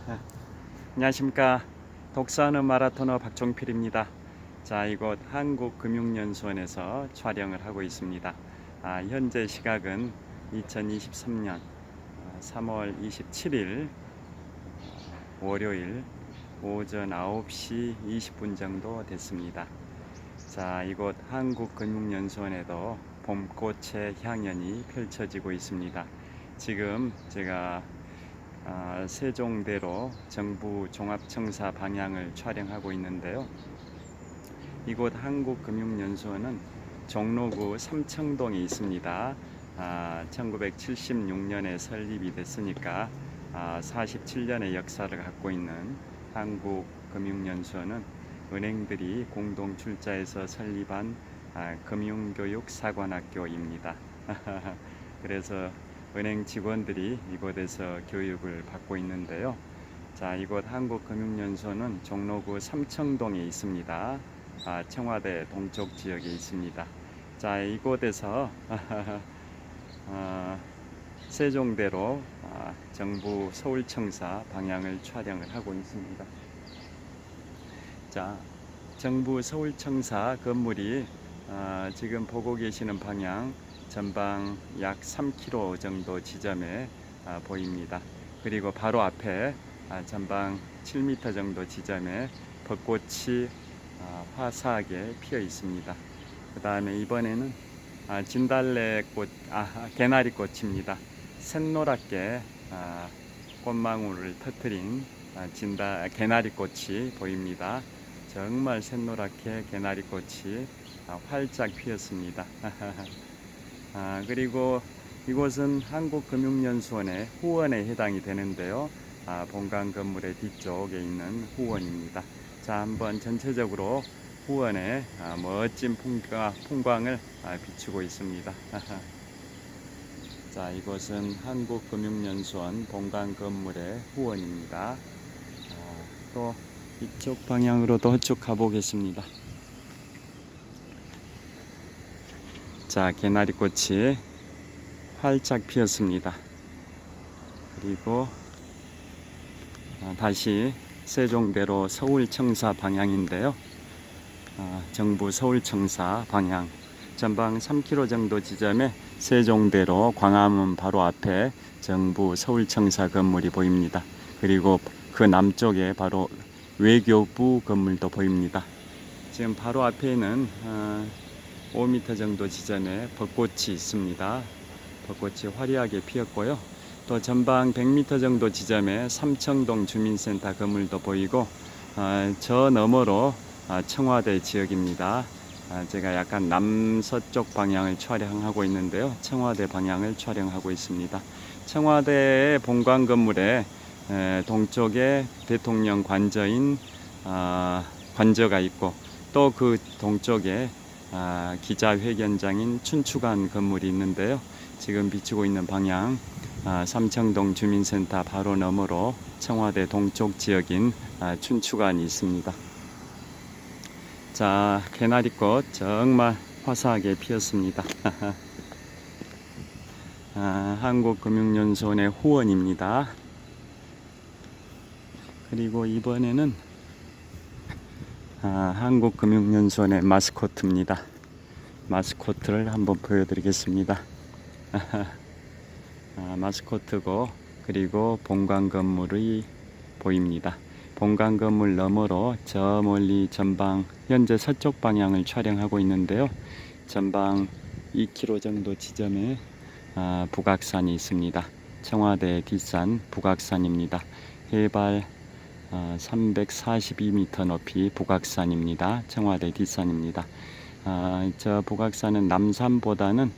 네, 안녕하십니까. 독서하는 마라토너 박종필입니다. 자, 이곳 한국금융연수원에서 촬영을 하고 있습니다. 현재 시각은 2023년 3월 27일 월요일 오전 9시 20분 정도 됐습니다. 자, 이곳 한국금융연수원에도 봄꽃의 향연이 펼쳐지고 있습니다. 지금 제가 세종대로 정부 종합청사 방향을 촬영하고 있는데요. 이곳 한국금융연수원은 종로구 삼청동에 있습니다. 1976년에 설립이 됐으니까 47년의 역사를 갖고 있는 한국금융연수원은 은행들이 공동 출자해서 설립한 금융교육사관학교입니다. 그래서 은행 직원들이 이곳에서 교육을 받고 있는데요. 자, 이곳 한국금융연수원은 종로구 삼청동에 있습니다. 청와대 동쪽 지역에 있습니다. 자, 이곳에서 세종대로 정부 서울청사 방향을 촬영을 하고 있습니다. 자, 정부 서울청사 건물이 지금 보고 계시는 방향 전방 약 3km 정도 지점에 보입니다. 그리고 바로 앞에 전방 7m 정도 지점에 벚꽃이 화사하게 피어 있습니다. 그 다음에 이번에는 진달래꽃, 개나리꽃입니다. 샛노랗게 꽃망울을 터뜨린 개나리꽃이 보입니다. 정말 샛노랗게 개나리꽃이 활짝 피었습니다. 그리고 이곳은 한국금융연수원의 후원에 해당이 되는데요. 본관 건물의 뒤쪽에 있는 후원입니다. 자, 한번 전체적으로 후원의 멋진 풍광을 비추고 있습니다. 자, 이곳은 한국금융연수원 본관 건물의 후원입니다. 또 이쪽 방향으로도 쭉 가보겠습니다. 자, 개나리꽃이 활짝 피었습니다. 그리고 다시 세종대로 서울청사 방향인데요. 정부 서울청사 방향 전방 3km 정도 지점에 세종대로 광화문 바로 앞에 정부 서울청사 건물이 보입니다. 그리고 그 남쪽에 바로 외교부 건물도 보입니다. 지금 바로 앞에는 5m 정도 지점에 벚꽃이 있습니다. 벚꽃이 화려하게 피었고요. 또 전방 100m 정도 지점에 삼청동 주민센터 건물도 보이고 저 너머로 청와대 지역입니다. 제가 약간 남서쪽 방향을 촬영하고 있는데요. 청와대 방향을 촬영하고 있습니다. 청와대의 본관 건물에 동쪽에 대통령 관저인 관저가 있고 또 그 동쪽에 기자회견장인 춘추관 건물이 있는데요. 지금 비추고 있는 방향 삼청동 주민센터 바로 너머로 청와대 동쪽 지역인 춘추관이 있습니다. 자, 개나리꽃 정말 화사하게 피었습니다. 한국금융연수원의 후원입니다. 그리고 이번에는 한국금융연수원의 마스코트입니다. 마스코트를 한번 보여드리겠습니다. 마스코트고 그리고 본관 건물이 보입니다. 본관 건물 너머로 저 멀리 전방 현재 서쪽 방향을 촬영하고 있는데요. 전방 2km 정도 지점에 북악산이 있습니다. 청와대 뒷산 북악산입니다. 해발 342m 높이 북악산입니다. 청와대 뒷산입니다. 저 북악산은 남산보다는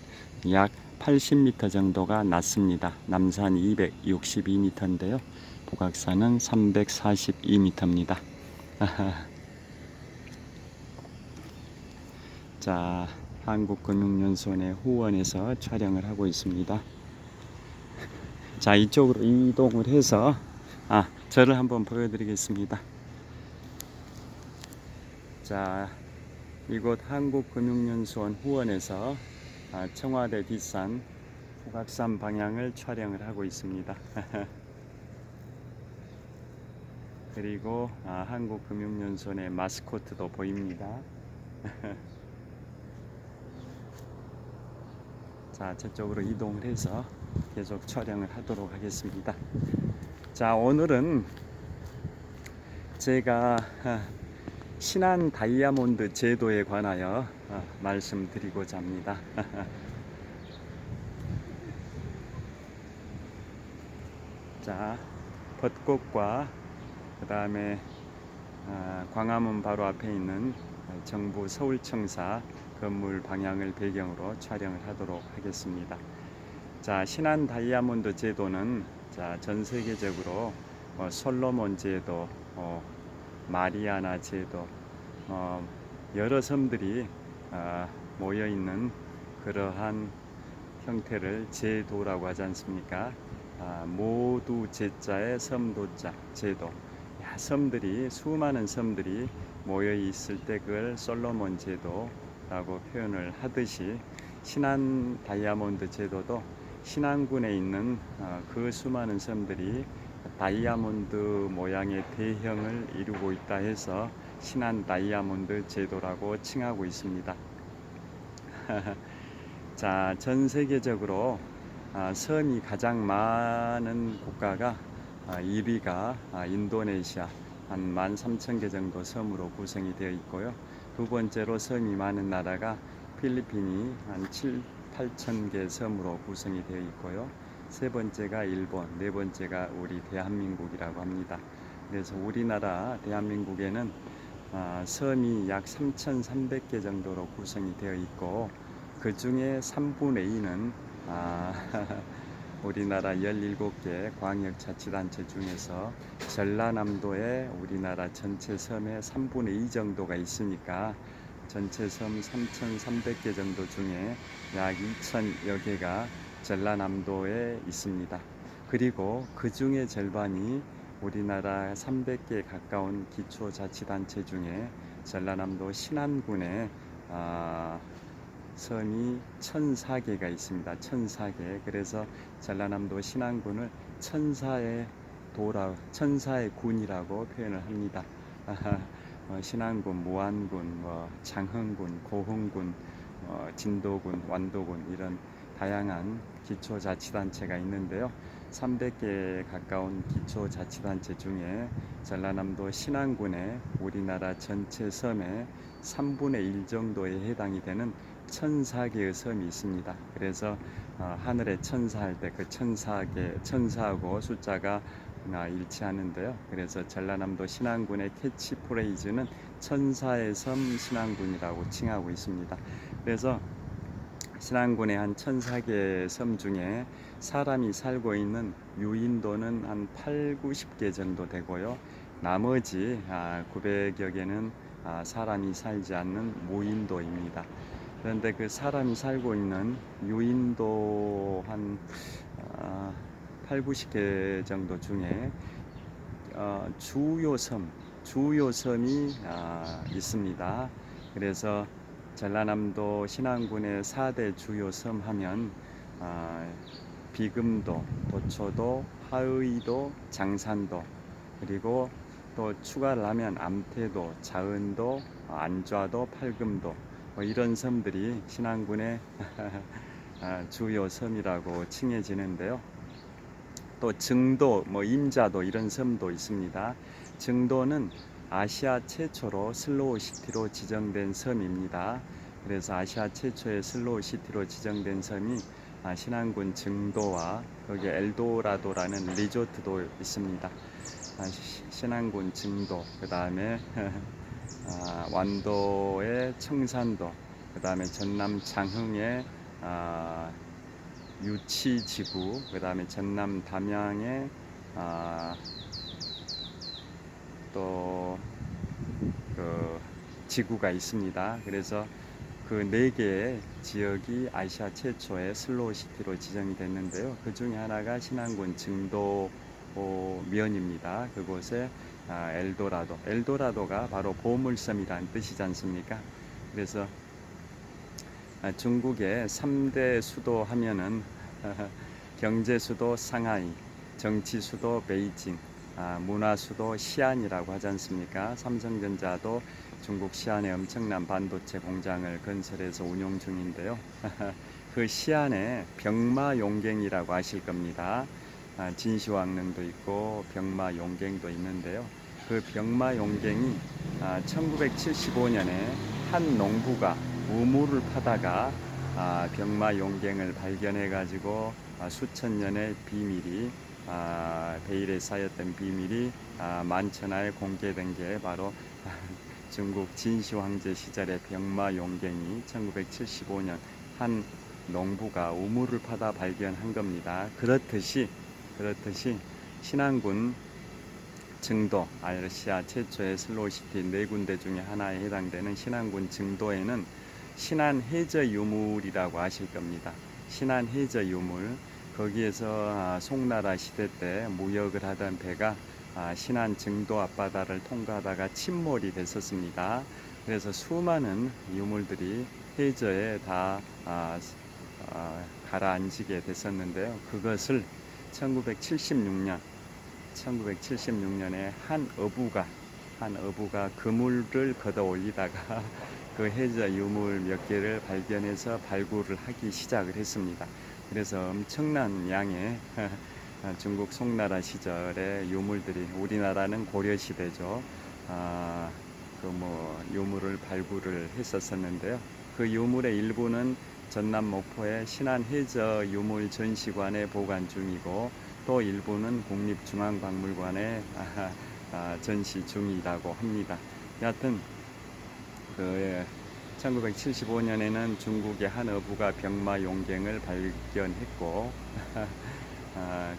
약 80m 정도가 낮습니다. 남산 262m인데요. 북악산은 342m입니다. 자, 한국금융연수원의 후원에서 촬영을 하고 있습니다. 자, 이쪽으로 이동을 해서 저를 한번 보여드리겠습니다. 자, 이곳 한국금융연수원 후원에서 청와대 뒷산 북악산 방향을 촬영을 하고 있습니다. 그리고 한국금융연수원의 마스코트도 보입니다. 자, 저쪽으로 이동을 해서 계속 촬영을 하도록 하겠습니다. 자, 오늘은 제가 신한 다이아몬드 제도에 관하여 말씀드리고자 합니다. 자, 벚꽃과 그 다음에 광화문 바로 앞에 있는 정부 서울청사 건물 방향을 배경으로 촬영을 하도록 하겠습니다. 자, 신한 다이아몬드 제도는 전 세계적으로 솔로몬 제도, 마리아나 제도, 여러 섬들이 모여 있는 그러한 형태를 제도라고 하지 않습니까? 모두 제자의 섬도자 제도. 섬들이 수많은 섬들이 모여 있을 때 그걸 솔로몬 제도라고 표현을 하듯이 신한 다이아몬드 제도도 신안군에 있는 그 수많은 섬들이 다이아몬드 모양의 대형을 이루고 있다 해서 신한 다이아몬드 제도라고 칭하고 있습니다. 자, 전 세계적으로 섬이 가장 많은 국가가 1위가 인도네시아 한 13,000개 정도 섬으로 구성이 되어 있고요. 두 번째로 섬이 많은 나라가 필리핀이 한 7, 8,000개 섬으로 구성이 되어 있고요. 세 번째가 일본, 네 번째가 우리 대한민국이라고 합니다. 그래서 우리나라 대한민국에는 섬이 약 3,300개 정도로 구성이 되어 있고 그 중에 3분의 2는 우리나라 17개 광역자치단체 중에서 전라남도에 우리나라 전체 섬의 3분의 2 정도가 있으니까 전체 섬 3,300개 정도 중에 약 2,000여 개가 전라남도에 있습니다. 그리고 그 중에 절반이 우리나라 300개 가까운 기초자치단체 중에 전라남도 신안군에 섬이 1,004개가 있습니다. 1,004개. 그래서 전라남도 신안군을 천사의 군이라고 표현을 합니다. 신안군, 무안군, 장흥군, 고흥군, 진도군, 완도군 이런 다양한 기초자치단체가 있는데요. 300개 가까운 기초자치단체 중에 전라남도 신안군에 우리나라 전체 섬의 3분의 1 정도에 해당이 되는 1,004개의 섬이 있습니다. 그래서 하늘에 천사할 때 그 천사하고 숫자가 일치하는데요. 그래서 전라남도 신안군의 캐치프레이즈는 천사의 섬 신안군이라고 칭하고 있습니다. 그래서 신안군의 한 1,004개 섬 중에 사람이 살고 있는 유인도는 한 8, 90개 정도 되고요. 나머지 900여 개는 사람이 살지 않는 무인도입니다. 그런데 그 사람이 살고 있는 유인도 한 8, 90개 정도 중에 주요 섬이 있습니다. 그래서 전라남도 신안군의 4대 주요 섬 하면 비금도, 도초도, 하의도, 장산도 그리고 또 추가를 하면 암태도, 자은도, 안좌도, 팔금도 이런 섬들이 신안군의 주요 섬이라고 칭해지는데요. 또 증도, 임자도 이런 섬도 있습니다. 증도는 아시아 최초로 슬로우시티로 지정된 섬입니다. 그래서 아시아 최초의 슬로우시티로 지정된 섬이 신안군 증도와 거기 엘도라도라는 리조트도 있습니다. 신안군 증도, 그 다음에 완도의 청산도, 그 다음에 전남 장흥의 유치지구, 그 다음에 전남 담양의 또 그 지구가 있습니다. 그래서 그 4개의 지역이 아시아 최초의 슬로우시티로 지정이 됐는데요. 그 중에 하나가 신안군 증도 면입니다. 그곳에 엘도라도가 바로 보물섬이라는 뜻이지 않습니까? 그래서 중국의 3대 수도 하면은 경제 수도 상하이, 정치 수도 베이징, 문화 수도 시안이라고 하지 않습니까? 삼성전자도 중국 시안에 엄청난 반도체 공장을 건설해서 운용 중인데요. 그 시안에 병마용갱이라고 아실 겁니다. 진시황릉도 있고 병마용갱도 있는데요. 그 병마용갱이 1975년에 한 농부가 우물을 파다가 병마용갱을 발견해 가지고 수천 년의 비밀이 베일에 쌓였던 비밀이 만천하에 공개된 게 바로 중국 진시 황제 시절의 병마용갱이 1975년 한 농부가 우물을 파다 발견한 겁니다. 그렇듯이 신안군 증도, 아시아 최초의 슬로우시티 네 군데 중에 하나에 해당되는 신안군 증도에는 신안해저 유물이라고 아실 겁니다. 신안해저 유물, 거기에서 송나라 시대 때 무역을 하던 배가 신안 증도 앞바다를 통과하다가 침몰이 됐었습니다. 그래서 수많은 유물들이 해저에 다 가라앉게 됐었는데요. 그것을 1976년에 한 어부가 그물을 걷어 올리다가 그 해저 유물 몇 개를 발견해서 발굴을 하기 시작을 했습니다. 그래서 엄청난 양의 중국 송나라 시절의 유물들이, 우리나라는 고려 시대죠. 유물을 발굴을 했었는데요. 그 유물의 일부는 전남 목포의 신안해저 유물 전시관에 보관 중이고, 또 일부는 국립중앙박물관에 전시 중이라고 합니다. 여하튼 1975년에는 중국의 한 어부가 병마용갱을 발견했고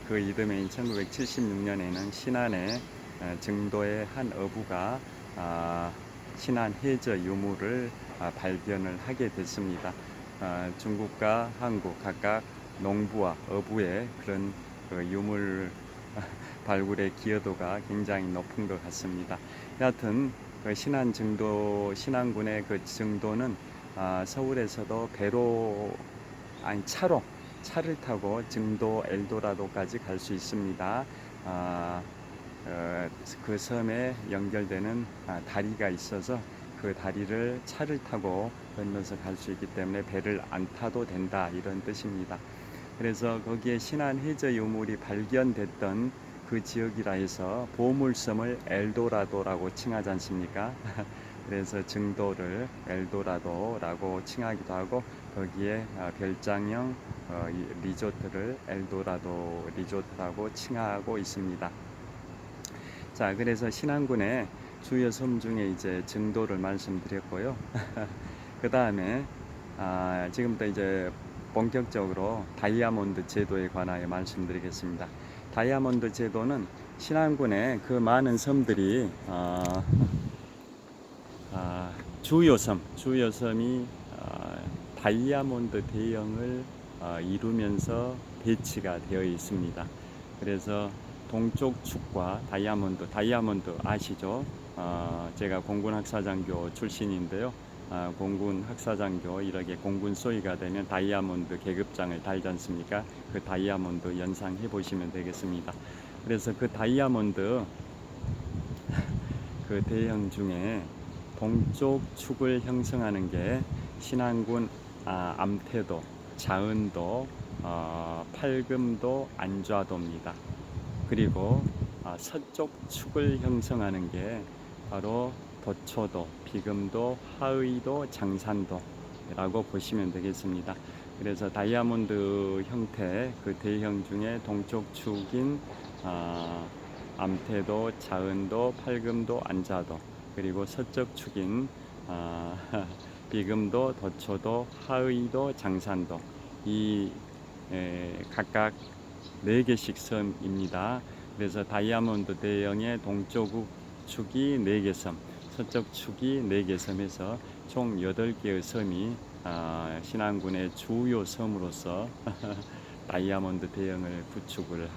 그 이듬해인 1976년에는 신안의 증도의 한 어부가 신안해저 유물을 발견을 하게 됐습니다. 중국과 한국 각각 농부와 어부의 그런 유물 발굴의 기여도가 굉장히 높은 것 같습니다. 여하튼 그 신안군의 그 증도는 서울에서도 차를 타고 증도 엘도라도까지 갈 수 있습니다. 그 섬에 연결되는 다리가 있어서 그 다리를 차를 타고 건너서 갈 수 있기 때문에 배를 안 타도 된다, 이런 뜻입니다. 그래서 거기에 신안해저 유물이 발견됐던 그 지역이라 해서 보물섬을 엘도라도라고 칭하지 않습니까? 그래서 증도를 엘도라도라고 칭하기도 하고, 거기에 별장형 리조트를 엘도라도 리조트라고 칭하고 있습니다. 자, 그래서 신안군의 주요 섬 중에 이제 증도를 말씀드렸고요. 그 다음에 지금부터 이제 본격적으로 다이아몬드 제도에 관하여 말씀드리겠습니다. 다이아몬드 제도는 신안군의 그 많은 섬들이 주요 섬이 다이아몬드 대형을 이루면서 배치가 되어 있습니다. 그래서 동쪽 축과 다이아몬드 아시죠? 제가 공군 학사장교 출신인데요. 공군 학사장교 이렇게 공군 소위가 되면 다이아몬드 계급장을 달지 않습니까? 그 다이아몬드 연상해 보시면 되겠습니다. 그래서 그 다이아몬드 그 대형 중에 동쪽 축을 형성하는 게 신안군 암태도, 자은도, 팔금도, 안좌도입니다. 그리고 서쪽 축을 형성하는 게 바로 도초도, 비금도, 하의도, 장산도라고 보시면 되겠습니다. 그래서 다이아몬드 형태 그 대형 중에 동쪽 축인 암태도, 자은도, 팔금도, 안좌도, 그리고 서쪽 축인 비금도, 도초도, 하의도, 장산도, 이 각각 4개씩 섬입니다. 그래서 다이아몬드 대형의 동쪽 축이 4개 섬, 서쪽 축이 4개 섬에서 총 8개의 섬이 신안군의 주요 섬으로서 다이아몬드 대형을 구축을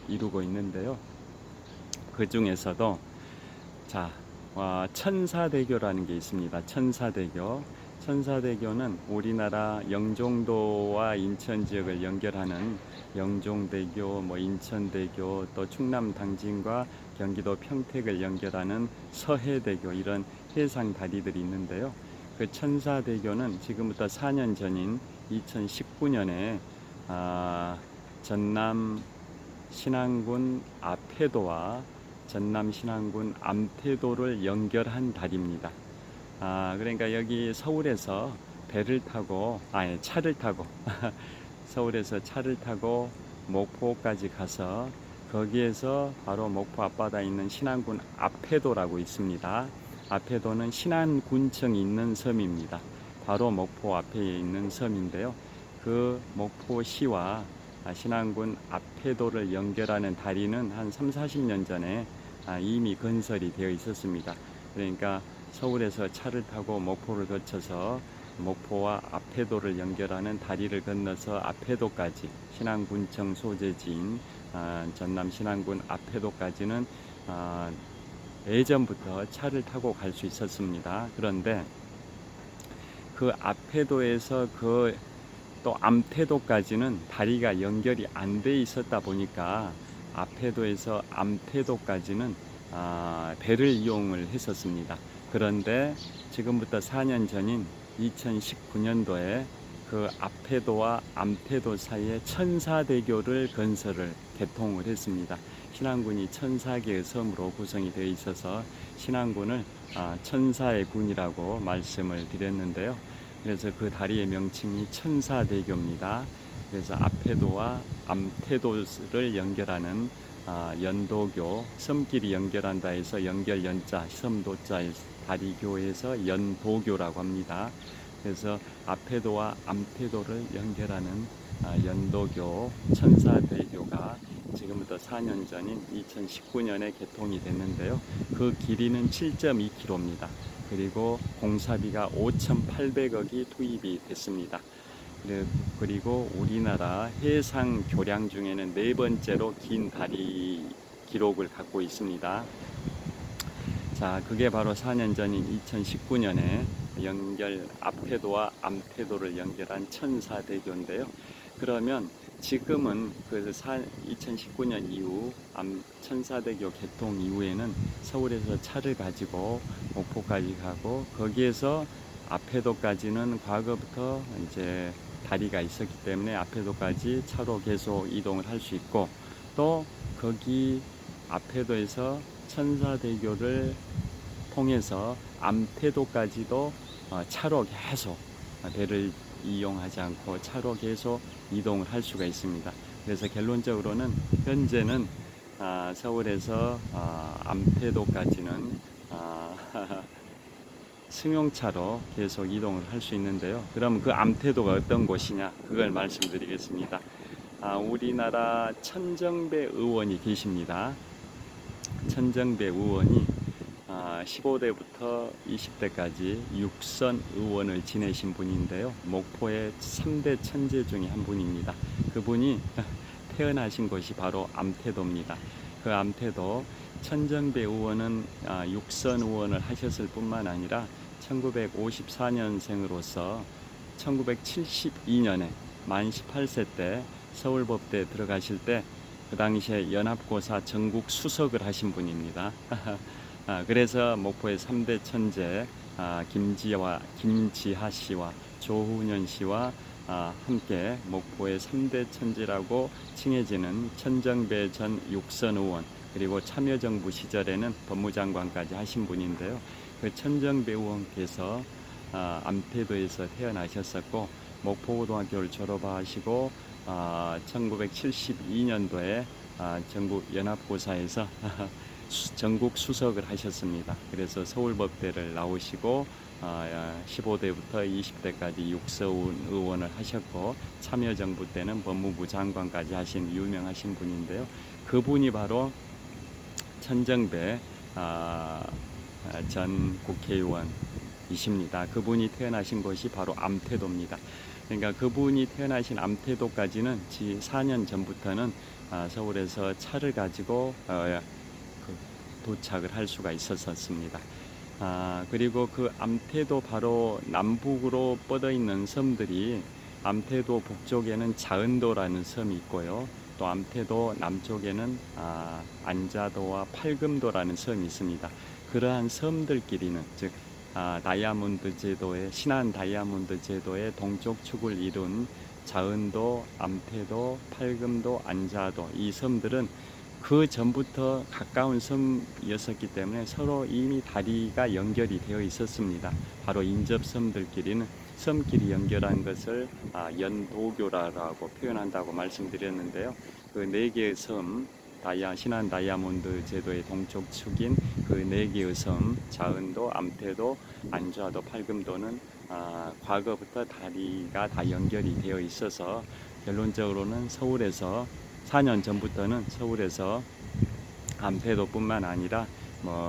이루고 있는데요. 그 중에서도 천사대교라는 게 있습니다. 천사대교는 우리나라 영종도와 인천 지역을 연결하는 영종대교, 인천대교, 또 충남 당진과 경기도 평택을 연결하는 서해대교, 이런 해상 다리들이 있는데요. 그 천사대교는 지금부터 4년 전인 2019년에 전남 신안군 아패도와 전남 신안군 암태도를 연결한 다리입니다. 그러니까 여기 서울에서 차를 타고 서울에서 차를 타고 목포까지 가서 거기에서 바로 목포 앞바다에 있는 신안군 아패도라고 있습니다. 아패도는 신안군청이 있는 섬입니다. 바로 목포 앞에 있는 섬인데요. 그 목포시와 신안군 아패도를 연결하는 다리는 한 3, 40년 전에 이미 건설이 되어 있었습니다. 그러니까 서울에서 차를 타고 목포를 거쳐서 목포와 아패도를 연결하는 다리를 건너서 아패도까지, 신안군청 소재지인 전남 신안군 아패도까지는 예전부터 차를 타고 갈 수 있었습니다. 그런데 그 아패도에서 또 암태도까지는 다리가 연결이 안 돼 있었다 보니까 아패도에서 암태도까지는 배를 이용을 했었습니다. 그런데 지금부터 4년 전인 2019년도에 그 아패도와 암태도 사이에 천사대교를 개통을 했습니다. 신안군이 천사개의 섬으로 구성이 되어 있어서 신안군을 천사의 군이라고 말씀을 드렸는데요. 그래서 그 다리의 명칭이 천사대교입니다. 그래서 아패도와 암태도를 연결하는 연도교, 섬끼리 연결한다 해서 연결 연자, 섬도자 다리교에서 연도교라고 합니다. 그래서 아패도와 암태도를 연결하는 연도교 천사대교가 지금부터 4년 전인 2019년에 개통이 됐는데요. 그 길이는 7.2km입니다. 그리고 공사비가 5,800억이 투입이 됐습니다. 그리고 우리나라 해상 교량 중에는 네 번째로 긴 다리 기록을 갖고 있습니다. 자, 그게 바로 4년 전인 2019년에 아패도와 암태도를 연결한 천사대교인데요. 그러면 지금은 2019년 이후 천사대교 개통 이후에는 서울에서 차를 가지고 목포까지 가고, 거기에서 아패도까지는 과거부터 이제 다리가 있었기 때문에 아패도까지 차로 계속 이동을 할 수 있고, 또 거기 아패도에서 천사대교를 통해서 암태도까지도 차로 계속, 배를 이용하지 않고 차로 계속 이동을 할 수가 있습니다. 그래서 결론적으로는 현재는 서울에서 암태도까지는 승용차로 계속 이동을 할 수 있는데요. 그럼 그 암태도가 어떤 곳이냐, 그걸 말씀드리겠습니다. 우리나라 천정배 의원이 계십니다. 천정배 의원이 15대부터 20대까지 6선 의원을 지내신 분인데요. 목포의 3대 천재 중에 한 분입니다. 그분이 태어나신 곳이 바로 암태도입니다. 그 암태도 천정배 의원은 6선 의원을 하셨을 뿐만 아니라 1954년생으로서 1972년에 만 18세 때 서울법대에 들어가실 때 그 당시에 연합고사 전국 수석을 하신 분입니다. 그래서 목포의 3대 천재 김지하 씨와 조훈현 씨와 함께 목포의 3대 천재라고 칭해지는 천정배 전 6선 의원, 그리고 참여정부 시절에는 법무장관까지 하신 분인데요. 그 천정배 의원께서 암태도에서 태어나셨었고, 목포고등학교를 졸업하시고 1972년도에 전국 연합고사에서 전국 수석을 하셨습니다. 그래서 서울법대를 나오시고 15대부터 20대까지 6선 의원을 하셨고, 참여정부 때는 법무부 장관까지 하신 유명하신 분인데요. 그분이 바로 천정배 전 국회의원이십니다. 그분이 태어나신 곳이 바로 암태도입니다. 그러니까 그분이 태어나신 암태도까지는 4년 전부터는 서울에서 차를 가지고 도착을 할 수가 있었습니다. 그리고 그 암태도 바로 남북으로 뻗어 있는 섬들이 암태도 북쪽에는 자은도라는 섬이 있고요. 또 암태도 남쪽에는 안자도와 팔금도라는 섬이 있습니다. 그러한 섬들끼리는 즉 다이아몬드 제도의 신안 다이아몬드 제도의 동쪽 축을 이룬 자은도, 암태도, 팔금도, 안자도 이 섬들은 그 전부터 가까운 섬이었기 때문에 서로 이미 다리가 연결이 되어 있었습니다. 바로 인접섬들끼리는 섬끼리 연결한 것을 연도교라고 표현한다고 말씀드렸는데요. 그 네 개의 섬, 신안 다이아몬드 제도의 동쪽 축인 그 네 개의 섬, 자은도, 암태도, 안좌도, 팔금도는 과거부터 다리가 다 연결이 되어 있어서 결론적으로는 서울에서 4년 전부터는 서울에서 암태도뿐만 아니라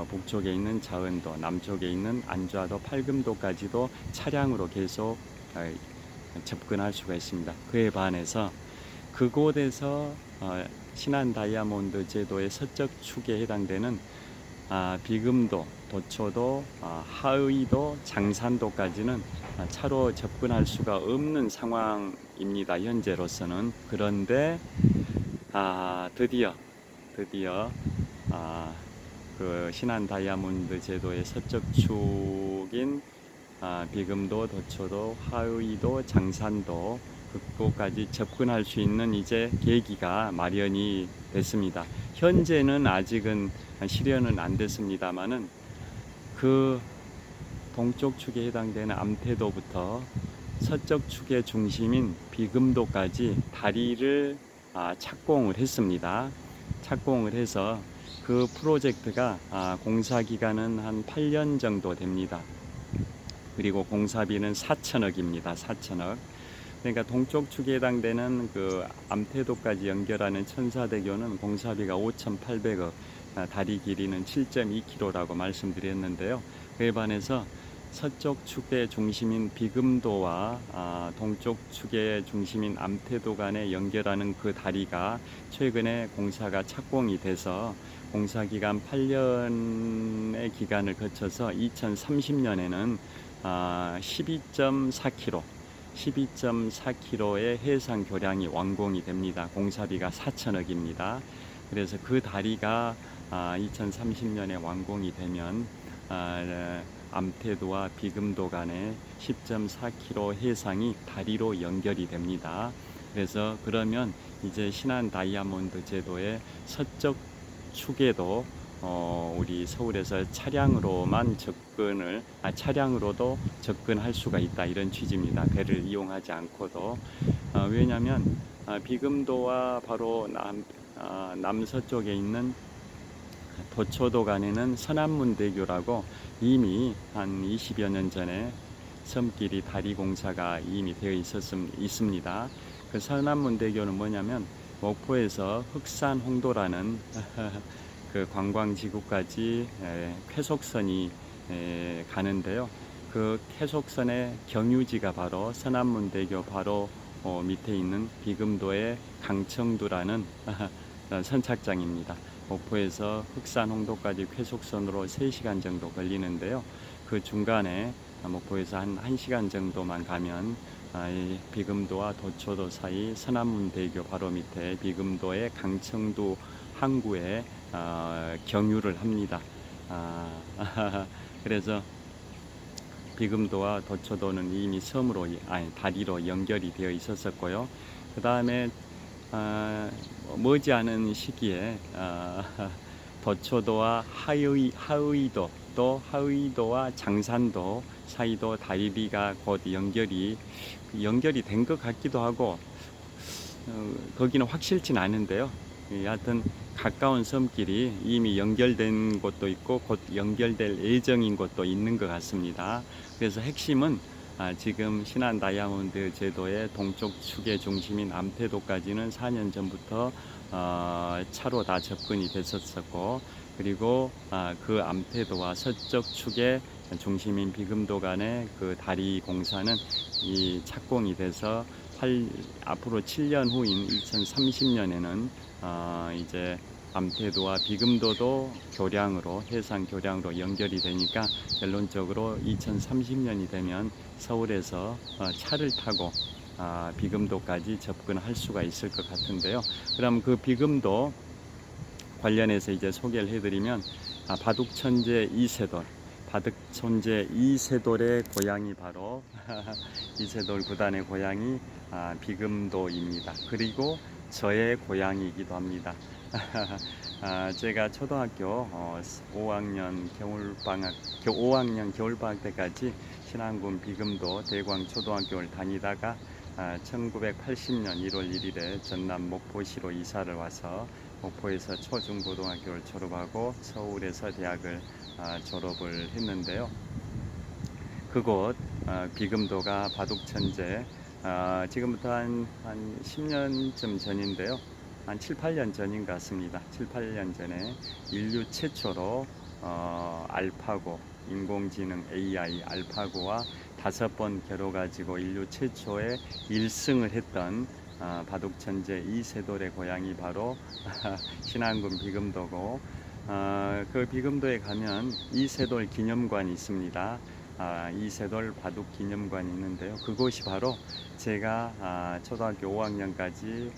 북쪽에 있는 자은도, 남쪽에 있는 안좌도, 팔금도까지도 차량으로 계속 접근할 수가 있습니다. 그에 반해서 그곳에서 신안 다이아몬드 제도의 서쪽 축에 해당되는 비금도, 도초도, 하의도, 장산도까지는 차로 접근할 수가 없는 상황입니다. 현재로서는. 그런데 드디어 그 신안 다이아몬드 제도의 서쪽 축인 비금도, 도초도, 하의도, 장산도 그곳까지 접근할 수 있는 이제 계기가 마련이 됐습니다. 현재는 아직은 실현은 안 됐습니다만은 그 동쪽 축에 해당되는 암태도부터 서쪽 축의 중심인 비금도까지 다리를 착공을 했습니다. 착공을 해서 그 프로젝트가 공사 기간은 한 8년 정도 됩니다. 그리고 공사비는 4천억입니다. 4천억. 그러니까 동쪽 축에 해당되는 그 암태도까지 연결하는 천사대교는 공사비가 5,800억, 다리 길이는 7.2km라고 말씀드렸는데요. 그에 반해서 서쪽 축의 중심인 비금도와 동쪽 축의 중심인 암태도 간에 연결하는 그 다리가 최근에 공사가 착공이 돼서 공사기간 8년의 기간을 거쳐서 2030년에는 12.4km의 해상 교량이 완공이 됩니다. 공사비가 4천억입니다. 그래서 그 다리가 2030년에 완공이 되면 암태도와 비금도 간의 10.4km 해상이 다리로 연결이 됩니다. 그래서 그러면 이제 신안 다이아몬드 제도의 서쪽 축에도 우리 서울에서 차량으로도 접근할 수가 있다, 이런 취지입니다. 배를 이용하지 않고도. 왜냐하면 비금도와 바로 남서쪽에 있는 도초도 간에는 서남문대교라고 이미 한 20여 년 전에 섬끼리 다리 공사가 이미 되어 있습니다. 그 서남문대교는 뭐냐면 목포에서 흑산 홍도라는 그 관광지구까지 쾌속선이 가는데요. 그 쾌속선의 경유지가 바로 서남문대교 바로 밑에 있는 비금도의 강청두라는 선착장입니다. 목포에서 흑산 홍도까지 쾌속선으로 3시간 정도 걸리는데요. 그 중간에 목포에서 한 1시간 정도만 가면 비금도와 도초도 사이 서남문대교 바로 밑에 비금도의 강청두 항구에 경유를 합니다. 그래서 비금도와 도초도는 이미 다리로 연결이 되어 있었고요. 그 다음에 머지않은 시기에 도초도와 하의도, 또 하의도와 장산도 사이도 다리가 곧 연결이 된 것 같기도 하고 거기는 확실치는 않은데요. 하여튼 가까운 섬끼리 이미 연결된 곳도 있고 곧 연결될 예정인 곳도 있는 것 같습니다. 그래서 핵심은 지금 신안 다이아몬드 제도의 동쪽 축의 중심인 암태도까지는 4년 전부터 차로 다 접근이 됐었고, 그리고 그 암태도와 서쪽 축의 중심인 비금도 간의 그 다리 공사는 이 착공이 돼서 앞으로 7년 후인 2030년에는 이제 암태도와 비금도도 교량으로 해상 교량으로 연결이 되니까 결론적으로 2030년이 되면 서울에서 차를 타고 비금도까지 접근할 수가 있을 것 같은데요. 그럼 그 비금도 관련해서 이제 소개를 해드리면 바둑천재 이세돌, 바둑천재 이세돌의 고향이 바로 이세돌 구단의 고향이 비금도입니다. 그리고 저의 고향이기도 합니다. 제가 초등학교 5학년 겨울방학 5학년 겨울방학 때까지 신안군 비금도 대광초등학교를 다니다가 1980년 1월 1일에 전남 목포시로 이사를 와서 목포에서 초중고등학교를 졸업하고 서울에서 대학을 졸업을 했는데요. 그곳 비금도가 바둑천재 지금부터 한 10년쯤 전인데요. 한 7, 8년 전인 것 같습니다. 7, 8년 전에 인류 최초로 알파고 인공지능 AI 알파고와 5번 겨뤄가지고 인류 최초의 1승을 했던 바둑천재 이세돌의 고향이 바로 신안군 비금도고 그 비금도에 가면 이세돌 기념관이 있습니다. 이세돌 바둑 기념관이 있는데요. 그곳이 바로 제가 초등학교 5학년까지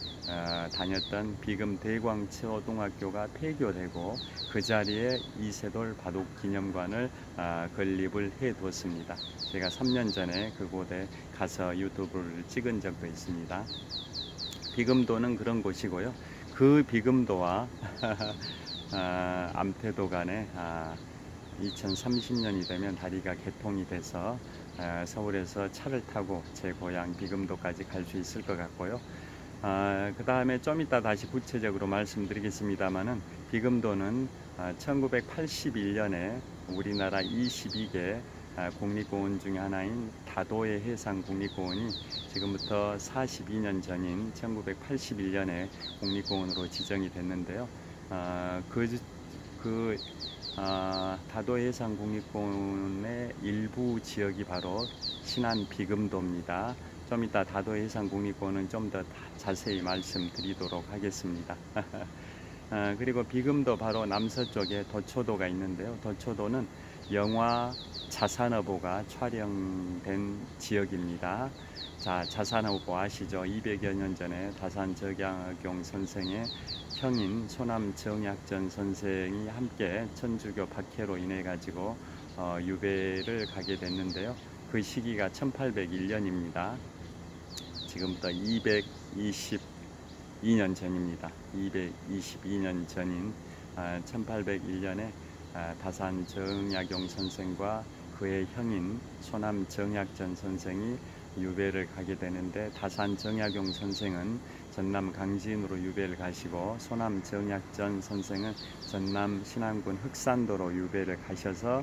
다녔던 비금 대광초등학교가 폐교되고 그 자리에 이세돌 바둑 기념관을 건립을 해 두었습니다. 제가 3년 전에 그곳에 가서 유튜브를 찍은 적도 있습니다. 비금도는 그런 곳이고요. 그 비금도와 암태도 간에 2030년이 되면 다리가 개통이 돼서 서울에서 차를 타고 제 고향 비금도까지 갈 수 있을 것 같고요. 그 다음에 좀 이따 다시 구체적으로 말씀드리겠습니다만은 비금도는 1981년에 우리나라 22개 국립공원 중에 하나인 다도해 해상 국립공원이 지금부터 42년 전인 1981년에 국립공원으로 지정이 됐는데요. 다도해 해상 국립공원의 일부 지역이 바로 신안 비금도입니다. 좀 이따 다도해 해상 국립공원은 좀 더 자세히 말씀드리도록 하겠습니다. 그리고 비금도 바로 남서쪽에 도초도가 있는데요. 도초도는 영화 자산어보가 촬영된 지역입니다. 자, 자산어보 아시죠? 200여 년 전에 다산 적양경 선생의 형인 소남 정약전 선생이 함께 천주교 박해로 인해 가지고 유배를 가게 됐는데요. 그 시기가 1801년입니다. 지금부터 222년 전입니다. 222년 전인 1801년에 다산 정약용 선생과 그의 형인 소남 정약전 선생이 유배를 가게 되는데 다산 정약용 선생은 전남 강진으로 유배를 가시고 소남 정약전 선생은 전남 신안군 흑산도로 유배를 가셔서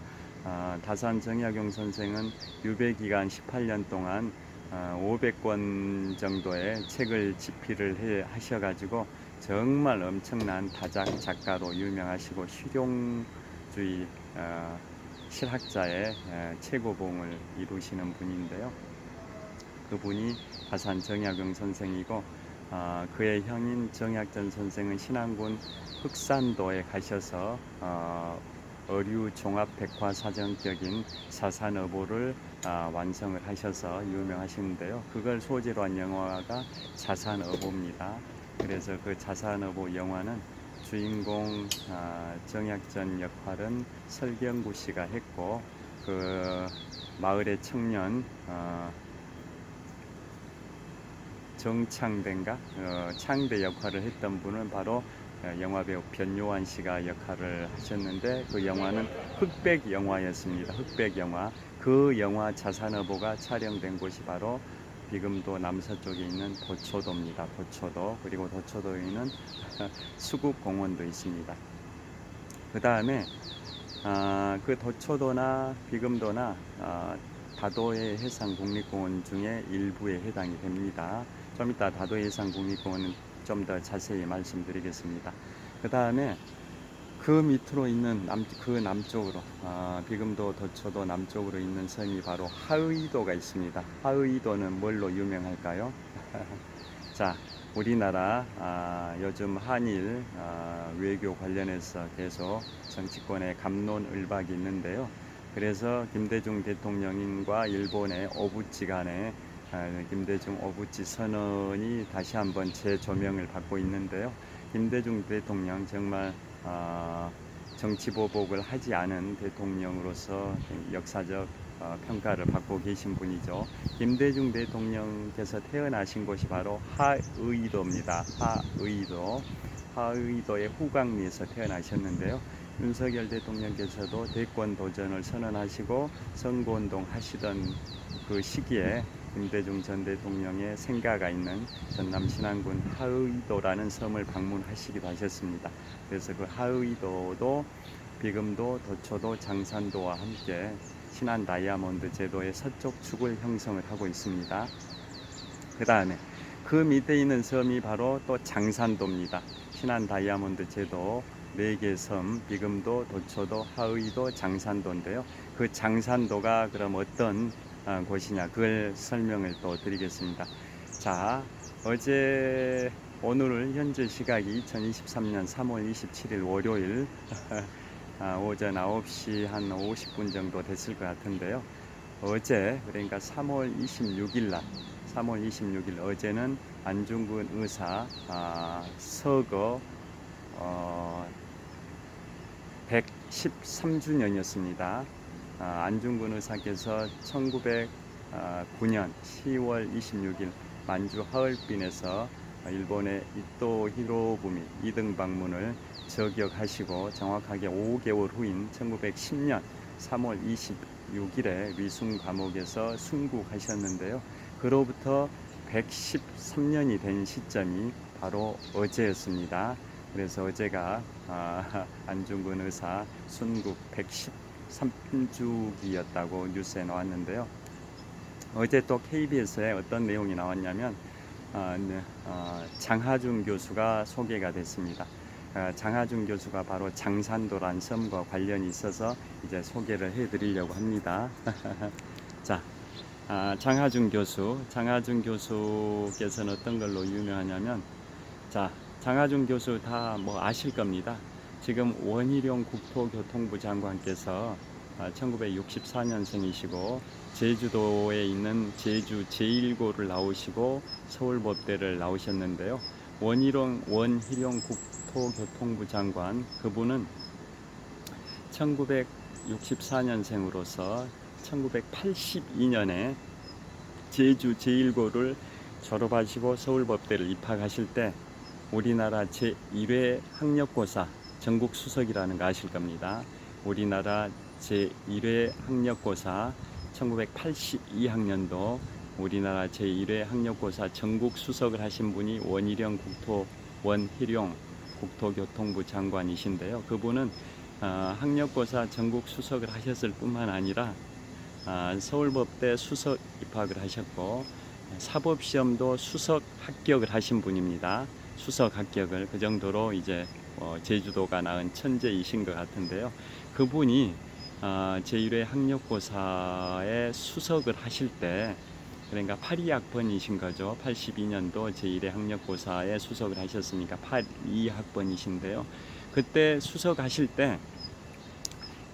다산 정약용 선생은 유배 기간 18년 동안 500권 정도의 책을 집필을 하셔가지고 정말 엄청난 다작 작가로 유명하시고 실용주의 실학자의 최고봉을 이루시는 분인데요. 그분이 다산 정약용 선생이고 그의 형인 정약전 선생은 신안군 흑산도에 가셔서 어류 종합 백화사전격인 사산어보를 완성을 하셔서 유명하시는데요. 그걸 소재로 한 영화가 자산어보입니다. 그래서 그 자산어보 영화는 주인공 정약전 역할은 설경구 씨가 했고 그 마을의 청년 정창대인가 창대 역할을 했던 분은 바로 영화배우 변요한 씨가 역할을 하셨는데 그 영화는 흑백 영화였습니다. 흑백 영화. 그 영화 자산어보가 촬영된 곳이 바로 비금도 남서쪽에 있는 도초도입니다. 도초도. 그리고 도초도에는 수국공원도 있습니다. 그 다음에 그 도초도나 비금도나 다도해 해상 국립공원 중에 일부에 해당이 됩니다. 좀 이따 다도해 해상 국립공원은 좀 더 자세히 말씀드리겠습니다. 그 다음에 그 밑으로 있는 그 남쪽으로 비금도 도초도 남쪽으로 있는 섬이 바로 하의도가 있습니다. 하의도는 뭘로 유명할까요? 자, 우리나라 요즘 한일 외교 관련해서 계속 정치권의 갑론을박이 있는데요. 그래서 김대중 대통령과 일본의 오부치 간의 김대중 오부치 선언이 다시 한번 재조명을 받고 있는데요. 김대중 대통령 정말 정치보복을 하지 않은 대통령으로서 역사적 평가를 받고 계신 분이죠. 김대중 대통령께서 태어나신 곳이 바로 하의도입니다. 하의도의 후광리에서 태어나셨는데요. 윤석열 대통령께서도 대권 도전을 선언하시고 선거운동 하시던 그 시기에 김대중 전 대통령의 생가가 있는 전남 신안군 하의도라는 섬을 방문하시기도 하셨습니다. 그래서 그 하의도도 비금도, 도초도, 장산도와 함께 신안 다이아몬드 제도의 서쪽 축을 형성을 하고 있습니다. 그 다음에 그 밑에 있는 섬이 바로 또 장산도입니다. 신안 다이아몬드 제도 4개 섬, 비금도, 도초도, 하의도, 장산도인데요. 그 장산도가 그럼 어떤 곳이냐, 그걸 설명을 또 드리겠습니다. 자, 오늘 현재 시각이 2023년 3월 27일 월요일 오전 9시 한 50분 정도 됐을 것 같은데요. 어제, 그러니까 3월 26일 날, 3월 26일 어제는 안중근 의사 서거 113주년이었습니다. 안중근 의사께서 1909년 10월 26일 만주 하얼빈에서 일본의 이토 히로부미 2등 방문을 저격하시고 정확하게 5개월 후인 1910년 3월 26일에 위순 감옥에서 순국하셨는데요. 그로부터 113년이 된 시점이 바로 어제였습니다. 그래서 어제가 안중근 의사 순국 113주기였다고 뉴스에 나왔는데요. 어제 또 KBS에 어떤 내용이 나왔냐면 장하준 교수가 소개가 됐습니다. 장하준 교수가 바로 장산도란 섬과 관련이 있어서 이제 소개를 해드리려고 합니다. 자, 장하준 교수께서는 어떤 걸로 유명하냐면, 자, 장하준 교수 다 뭐 아실 겁니다. 지금 원희룡 국토교통부 장관께서 1964년생이시고 제주도에 있는 제주 제1고를 나오시고 서울법대를 나오셨는데요. 원희룡 국토교통부 장관, 그분은 1964년생으로서 1982년에 제주 제1고를 졸업하시고 서울법대를 입학하실 때 우리나라 제1회 학력고사 전국 수석이라는 거 아실 겁니다. 우리나라 제1회 학력고사 1982학년도 우리나라 제1회 학력고사 전국 수석을 하신 분이 원희룡 국토교통부 장관이신데요. 그분은 학력고사 전국 수석을 하셨을 뿐만 아니라 서울법대 수석 입학을 하셨고 사법시험도 수석 합격을 하신 분입니다. 수석 합격을, 그 정도로 이제 제주도가 낳은 천재이신 것 같은데요. 그분이 제1회 학력고사에 수석을 하실 때, 그러니까 82학번이신 거죠. 82년도 제1회 학력고사에 수석을 하셨으니까 82학번이신데요. 그때 수석하실 때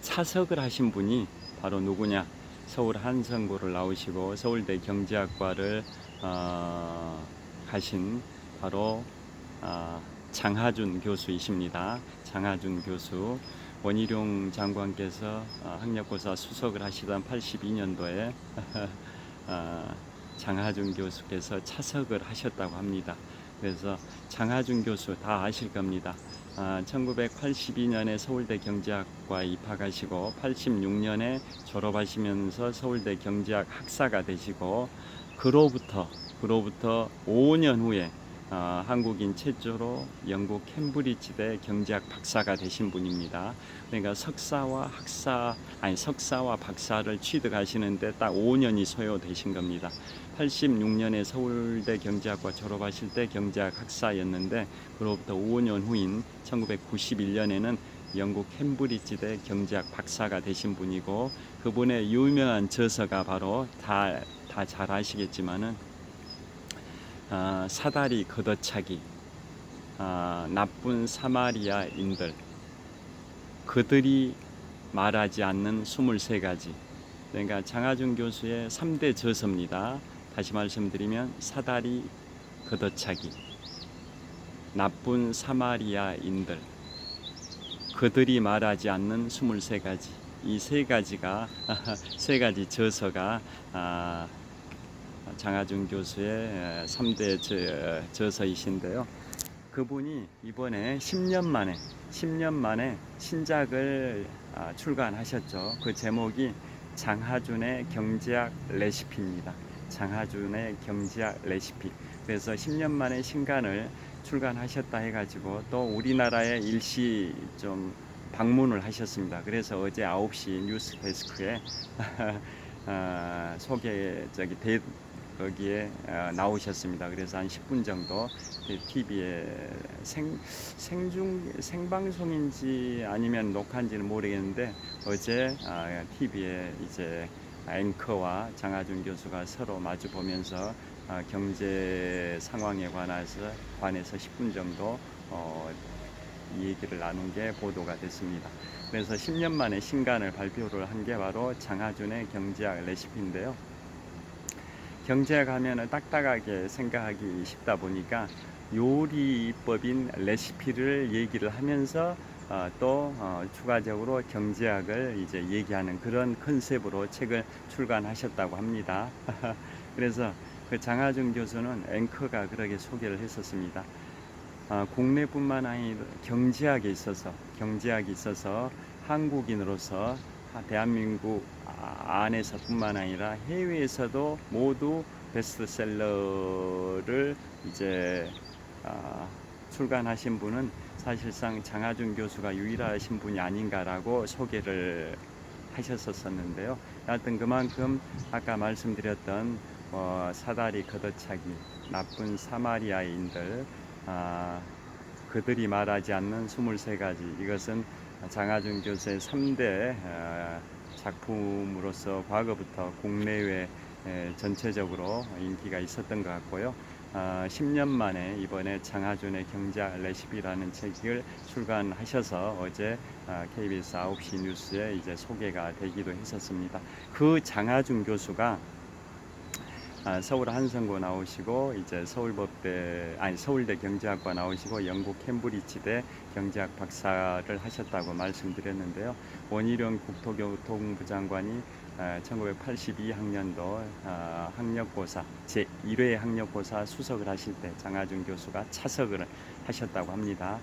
차석을 하신 분이 바로 누구냐? 서울 한성고를 나오시고 서울대 경제학과를 가신 바로 장하준 교수이십니다. 장하준 교수, 원희룡 장관께서 학력고사 수석을 하시던 82년도에 장하준 교수께서 차석을 하셨다고 합니다. 그래서 장하준 교수 다 아실 겁니다. 1982년에 서울대 경제학과에 입학하시고 86년에 졸업하시면서 서울대 경제학 학사가 되시고 그로부터 5년 후에 한국인 최초로 영국 캠브리지대 경제학 박사가 되신 분입니다. 그러니까 석사와 박사를 취득하시는데 딱 5년이 소요되신 겁니다. 86년에 서울대 경제학과 졸업하실 때 경제학 학사였는데 그로부터 5년 후인 1991년에는 영국 캠브리지대 경제학 박사가 되신 분이고, 그분의 유명한 저서가 바로 다 잘 아시겠지만은 사다리 걷어차기, 나쁜 사마리아인들, 그들이 말하지 않는 23가지. 그러니까 장하준 교수의 3대 저서입니다. 다시 말씀드리면 사다리 걷어차기, 나쁜 사마리아인들, 그들이 말하지 않는 23가지. 이 세 가지가 세 가지 저서가 장하준 교수의 3대 저서이신데요. 그분이 이번에 10년 만에 신작을 출간하셨죠. 그 제목이 장하준의 경제학 레시피입니다. 장하준의 경제학 레시피. 그래서 10년 만에 신간을 출간하셨다 해가지고 또 우리나라에 일시 좀 방문을 하셨습니다. 그래서 어제 9시 뉴스 데스크에 거기에 나오셨습니다. 그래서 한 10분 정도 TV에 생방송인지 아니면 녹화인지는 모르겠는데 어제 TV에 이제 앵커와 장하준 교수가 서로 마주 보면서 경제 상황에 관해서 10분 정도 이 얘기를 나눈 게 보도가 됐습니다. 그래서 10년 만에 신간을 발표를 한 게 바로 장하준의 경제학 레시피인데요. 경제학 하면은 딱딱하게 생각하기 쉽다 보니까 요리법인 레시피를 얘기를 하면서 또 추가적으로 경제학을 이제 얘기하는 그런 컨셉으로 책을 출간하셨다고 합니다. 그래서 그 장하준 교수는 앵커가 그렇게 소개를 했었습니다. 국내뿐만 아니라 경제학에 있어서 한국인으로서 대한민국 안에서뿐만 아니라 해외에서도 모두 베스트셀러를 이제 출간하신 분은 사실상 장하준 교수가 유일하신 분이 아닌가라고 소개를 하셨었는데요. 하여튼 그만큼 아까 말씀드렸던 사다리 걷어차기, 나쁜 사마리아인들, 그들이 말하지 않는 23가지. 이것은 장하준 교수의 3대 작품으로서 과거부터 국내외 전체적으로 인기가 있었던 것 같고요. 10년 만에 이번에 장하준의 경제학 레시피라는 책을 출간하셔서 어제 KBS 9시 뉴스에 이제 소개가 되기도 했었습니다. 그 장하준 교수가 서울 한성고 나오시고 이제 서울대 경제학과 나오시고 영국 캠브리지대 경제학 박사를 하셨다고 말씀드렸는데요. 원희룡 국토교통부 장관이 1982학년도 학력고사 제1회 학력고사 수석을 하실 때 장하준 교수가 차석을 하셨다고 합니다.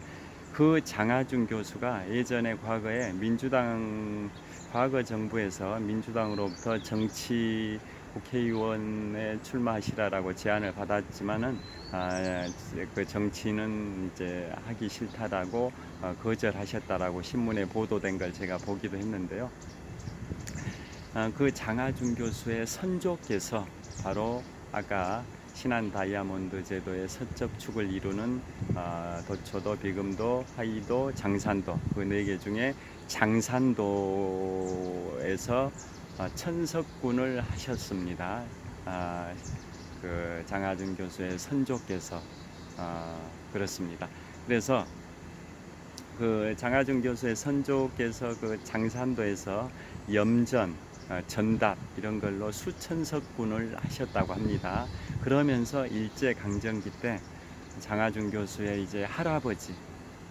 그 장하준 교수가 예전에 과거에 과거 정부에서 민주당으로부터 국회의원에 출마하시라라고 제안을 받았지만은 그 정치는 이제 하기 싫다라고 거절하셨다라고 신문에 보도된 걸 제가 보기도 했는데요. 그 장하준 교수의 선조께서 바로 아까 신한 다이아몬드 제도의 서적축을 이루는 도초도, 비금도, 화의도, 장산도 그 4개 중에 장산도에서 천석군을 하셨습니다. 그 장하준 교수의 선조께서 그렇습니다. 그래서 그 장하준 교수의 선조께서 그 장산도에서 염전, 전답 이런 걸로 수천석군을 하셨다고 합니다. 그러면서 일제 강점기 때 장하준 교수의 이제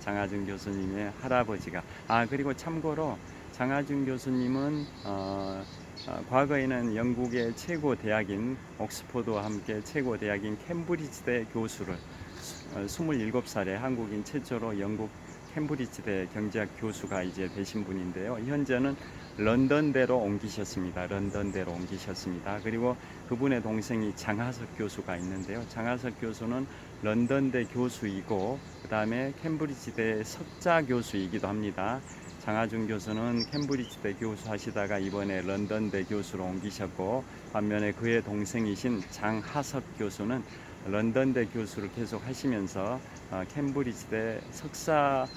장하준 교수님의 할아버지가 그리고 참고로 장하준 교수님은 과거에는 영국의 최고 대학인 옥스퍼드와 함께 최고 대학인 캠브리지대 교수를 27살에 한국인 최초로 영국 캠브리지대 경제학 교수가 이제 되신 분인데요. 현재는 런던대로 옮기셨습니다. 그리고 그분의 동생이 장하석 교수가 있는데요. 장하석 교수는 런던대 교수이고 그 다음에 캠브리지대 석자 교수이기도 합니다. 장하준 교수는 캠브리지대 교수 하시다가 이번에 런던대 교수로 옮기셨고, 반면에 그의 동생이신 장하석 교수는 런던대 교수를 계속 하시면서 캠브리지대 석좌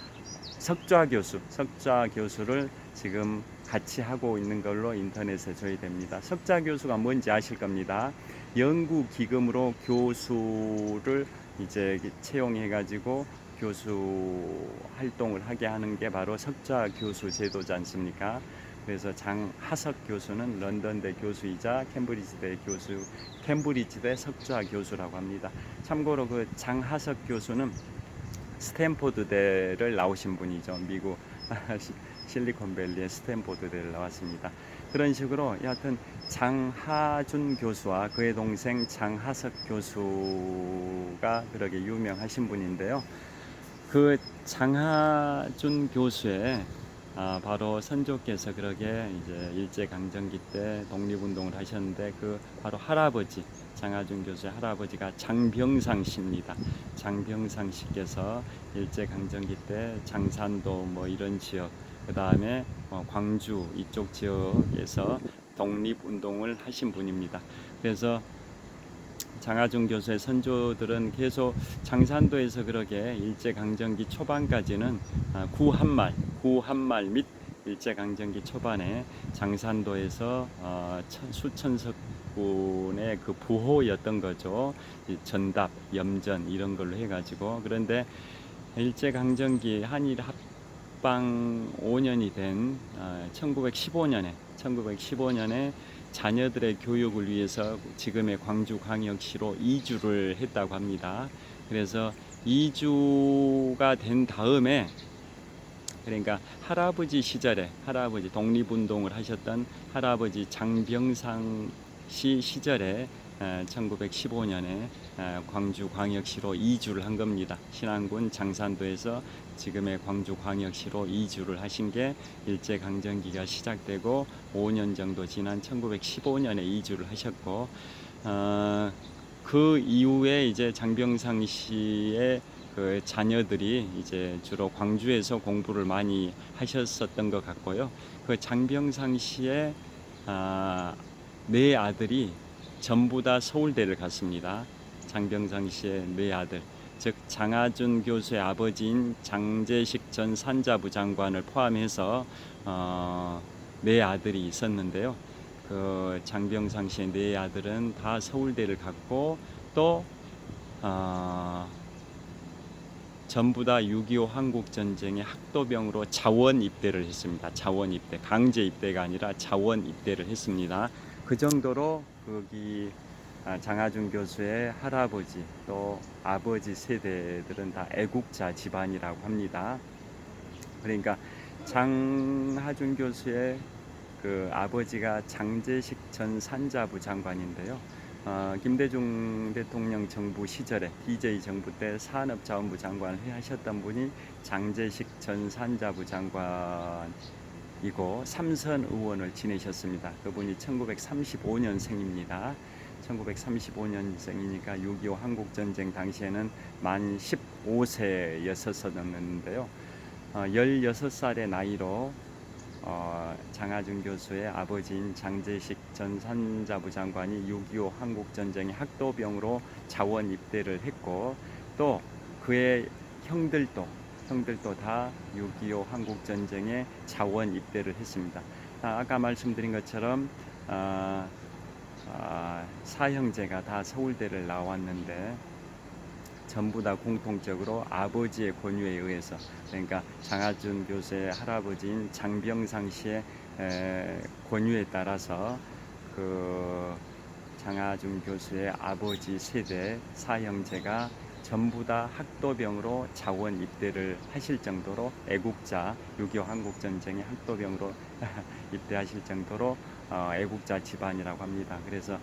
교수를 지금 같이 하고 있는 걸로 인터넷에 조회됩니다. 석좌 교수가 뭔지 아실 겁니다. 연구 기금으로 교수를 이제 채용해 가지고 교수 활동을 하게 하는 게 바로 석좌 교수 제도지 않습니까? 그래서 장하석 교수는 런던대 교수이자 캠브리지대 교수, 캠브리지대 석좌 교수라고 합니다. 참고로 그 장하석 교수는 스탠포드대를 나오신 분이죠. 미국 실리콘밸리의 스탠포드대를 나왔습니다. 그런 식으로 여하튼 장하준 교수와 그의 동생 장하석 교수가 그렇게 유명하신 분인데요. 그 장하준 교수의 바로 선조께서 그러게 이제 일제강점기 때 독립운동을 하셨는데 그 바로 할아버지 장하준 교수의 할아버지가 장병상 씨입니다. 장병상 씨께서 일제강점기 때 장산도 뭐 이런 지역, 그 다음에 광주 이쪽 지역에서 독립운동을 하신 분입니다. 그래서 장하준 교수의 선조들은 계속 장산도에서 그러게 일제강점기 초반까지는 구한말 및 일제강점기 초반에 장산도에서 수천석군의 그 부호였던 거죠. 전답, 염전 이런 걸로 해가지고. 그런데 일제강점기 한일 합방 5년이 된 1915년에 자녀들의 교육을 위해서 지금의 광주광역시로 이주를 했다고 합니다. 그래서 이주가 된 다음에, 그러니까 할아버지 시절에 독립운동을 하셨던 할아버지 장병상 씨 시절에 1915년에 광주광역시로 이주를 한 겁니다. 신안군 장산도에서 지금의 광주광역시로 이주를 하신 게 일제강점기가 시작되고 5년 정도 지난 1915년에 이주를 하셨고, 그 이후에 이제 장병상 씨의 그 자녀들이 이제 주로 광주에서 공부를 많이 하셨었던 것 같고요. 그 장병상 씨의 네 아들이 전부 다 서울대를 갔습니다. 장병상 씨의 네 아들, 즉 장하준 교수의 아버지인 장제식 전 산자부 장관을 포함해서 네 아들이 있었는데요. 그 장병상 씨의 네 아들은 다 서울대를 갔고 또 전부 다 6.25 한국전쟁의 학도병으로 자원 입대를 했습니다. 자원 입대, 강제 입대가 아니라 자원 입대를 했습니다. 그 정도로 거기 장하준 교수의 할아버지 또 아버지 세대들은 다 애국자 집안이라고 합니다. 그러니까 장하준 교수의 그 아버지가 장제식 전 산자부 장관인데요. 김대중 대통령 정부 시절에 DJ 정부 때 산업자원부 장관을 하셨던 분이 장제식 전 산자부 장관이고 삼선 의원을 지내셨습니다. 그분이 1935년생입니다. 1935년생이니까 6.25 한국전쟁 당시에는 만 15세였었는데요. 16살의 나이로 장하준 교수의 아버지인 장제식 전 산자부 장관이 6.25 한국전쟁의 학도병으로 자원 입대를 했고, 또 그의 형들도 다 6.25 한국전쟁에 자원 입대를 했습니다. 아까 말씀드린 것처럼 사형제가 다 서울대를 나왔는데 전부 다 공통적으로 아버지의 권유에 의해서, 그러니까 장하준 교수의 할아버지인 장병상 씨의 권유에 따라서 그 장하준 교수의 아버지 세대 사형제가 전부 다 학도병으로 자원 입대를 하실 정도로 애국자, 6.25 한국전쟁의 학도병으로 입대하실 정도로 애국자 집안이라고 합니다. 그래서